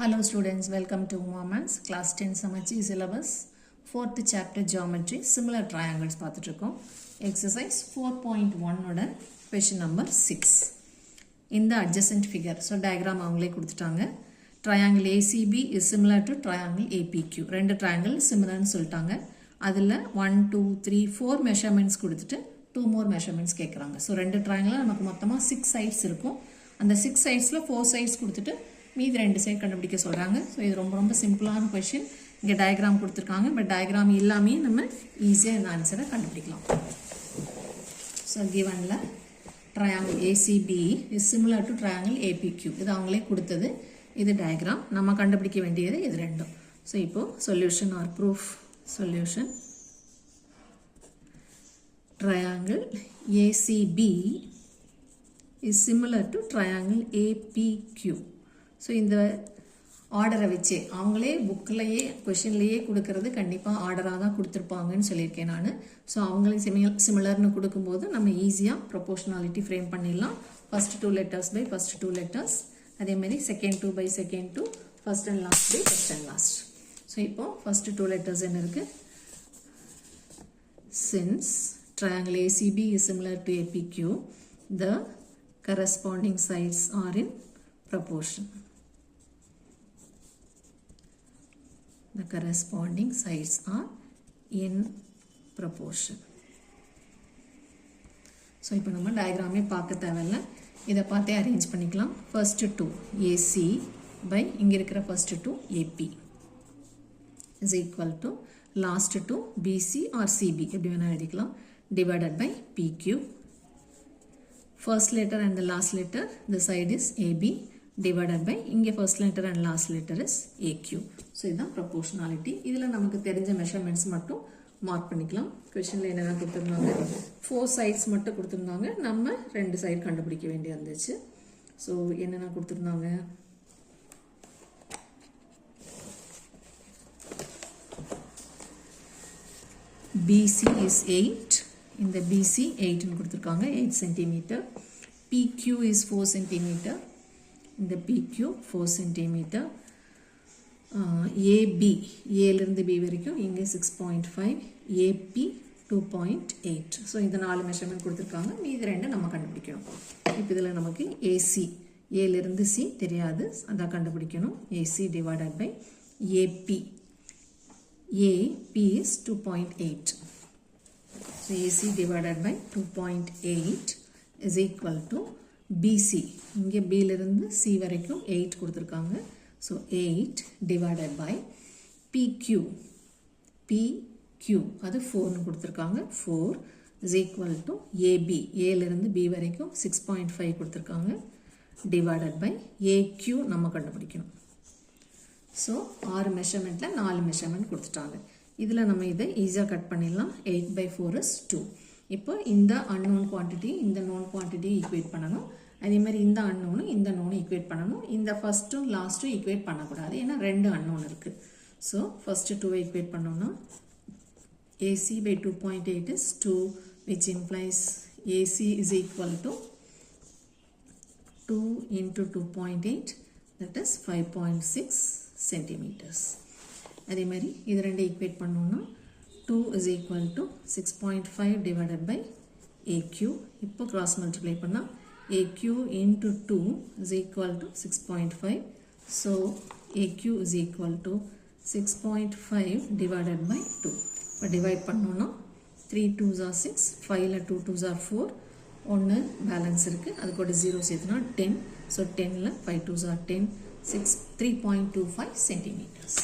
Hello students, welcome to Maths class 10 Samacheer syllabus 4th chapter geometry similar triangles பார்த்துட்டுருக்கோம். Exercise 4.1 ஓட question number 6. In the adjacent figure, so diagram அவங்களே கொடுத்துட்டாங்க. Triangle ACB is similar to triangle APQ. ரெண்டு triangle similarன்னு சொல்லிட்டாங்க. அதில் 1, 2, 3, 4 measurements கொடுத்துட்டு 2 more measurements கேட்குறாங்க. So ரெண்டு triangle நமக்கு மொத்தமாக 6 sides இருக்கும். அந்த 6 sidesல 4 sides கொடுத்துட்டு மீதி ரெண்டு சைடு கண்டுபிடிக்க சொல்கிறாங்க. ஸோ இது ரொம்ப சிம்பிளான கொஷின். இங்கே டயக்ராம் கொடுத்துருக்காங்க, பட் டயக்ராம் இல்லாமே நம்ம ஈஸியாக இந்த ஆன்சரை கண்டுபிடிக்கலாம். ஸோ கிவனில் triangle ACP is similar to triangle APQ, இது அவங்களே கொடுத்தது. இது டயக்ராம், நம்ம கண்டுபிடிக்க வேண்டியது இது ரெண்டும். ஸோ இப்போது solution or proof. Solution triangle ACP is similar to triangle APQ. So இந்த ஆர்டரை வச்சே அவங்களே புக்கிலையே கொஷின்லேயே கொடுக்கறது கண்டிப்பாக ஆர்டராக தான் கொடுத்துருப்பாங்கன்னு சொல்லியிருக்கேன் நான். ஸோ அவங்களே சிமிலர்னு கொடுக்கும்போது நம்ம ஈஸியாக ப்ரொபோஷனாலிட்டி ஃப்ரேம் பண்ணிடலாம். First 2 letters by first 2 letters, அதேமாதிரி second 2 by second 2, first and last by first and last. So இப்போது ஃபர்ஸ்ட் 2 letters என்ன இருக்குது? Since triangle ACB is similar to APQ, the corresponding sides are in proportion. The corresponding sides are in proportion. So இப்போ நம்ம டயக்ராமே பார்க்க தேவையில்ல, இதை பார்த்தே arrange பண்ணிக்கலாம். ஃபர்ஸ்ட் 2 AC பை இங்கே இருக்கிற first 2 AP is equal to last 2 BC or CB, எப்படி வேணால் எழுதிக்கலாம், divided by PQ. First letter and the last letter, the side is AB, divided by இங்கே first letter and last letter is AQ. So இதுதான் proportionality. இதில் நமக்கு தெரிஞ்ச measurements மட்டும் mark பண்ணிக்கலாம். கொஷனில் என்னென்ன கொடுத்துருந்தாங்க, 4 sides மட்டும் கொடுத்துருந்தாங்க, நம்ம 2 சைடு கண்டுபிடிக்க வேண்டிய இருந்துச்சு. ஸோ என்னென்ன கொடுத்துருந்தாங்க, BC is 8, இந்த BC 8 கொடுத்துருக்காங்க, 8 centimeter. PQ is 4 centimeter, இந்த PQ 4 centimeter. AB, ஏலேருந்து B வரைக்கும் இங்கே 6.5, AP 2.8. ஸோ இந்த 4 மெஷர்மெண்ட் கொடுத்துருக்காங்க, மீதி 2 நம்ம கண்டுபிடிக்கணும். இப்போ இதில் நமக்கு AC, ஏலேருந்து C தெரியாது, அதான் கண்டுபிடிக்கணும். AC divided by AP, AP is 2.8. So AC divided by 2.8 is equal to BC, இங்கே Bலிருந்து C வரைக்கும் 8 கொடுத்துருக்காங்க. So 8 divided by PQ, PQ அது 4 கொடுத்துருக்காங்க, 4 is equal to AB, ஏலிருந்து B வரைக்கும் 6.5 கொடுத்துருக்காங்க, divided by AQ நம்ம கண்டுபிடிக்கணும். ஸோ 6 மெஷர்மெண்ட்டில் 4 மெஷர்மெண்ட் கொடுத்துட்டாங்க. இதில் நம்ம இதை ஈஸியாக கட் பண்ணிடலாம். 8/4 is 2. இப்போ இந்த அன்னோன் குவான்டிட்டி இந்த நோன் குவான்டிட்டி ஈக்குவேட் பண்ணணும். அதேமாதிரி இந்த அன்னோனும் இந்த நோனும் ஈக்குவேட் பண்ணணும். இந்த ஃபஸ்ட்டும் லாஸ்ட்டும் ஈக்குவேட் பண்ணக்கூடாது, ஏன்னா 2 அன்னோன் இருக்குது. ஸோ ஃபஸ்ட்டு 2 ஈக்குவேட் பண்ணோம்னா AC by 2.8 is 2, which implies AC is equal to 2 into 2.8, that is 5.6 centimeters. அதே மாதிரி இது ரெண்டு ஈக்குவேட் பண்ணோம்னா 2 is equal to 6.5 divided by AQ. இப்போ cross multiply பண்ணால் AQ into 2 is equal to 6.5. So AQ is equal to 6.5 divided by 2. இப்போ divide பண்ணோம்னா 3 2s are 6, 5ல 2 2s are 4, 1 balance இருக்குது, அது கூட 0 சேர்த்துனா 10. ஸோ 10ல் 5 2s are 10, 3.25 centimeters.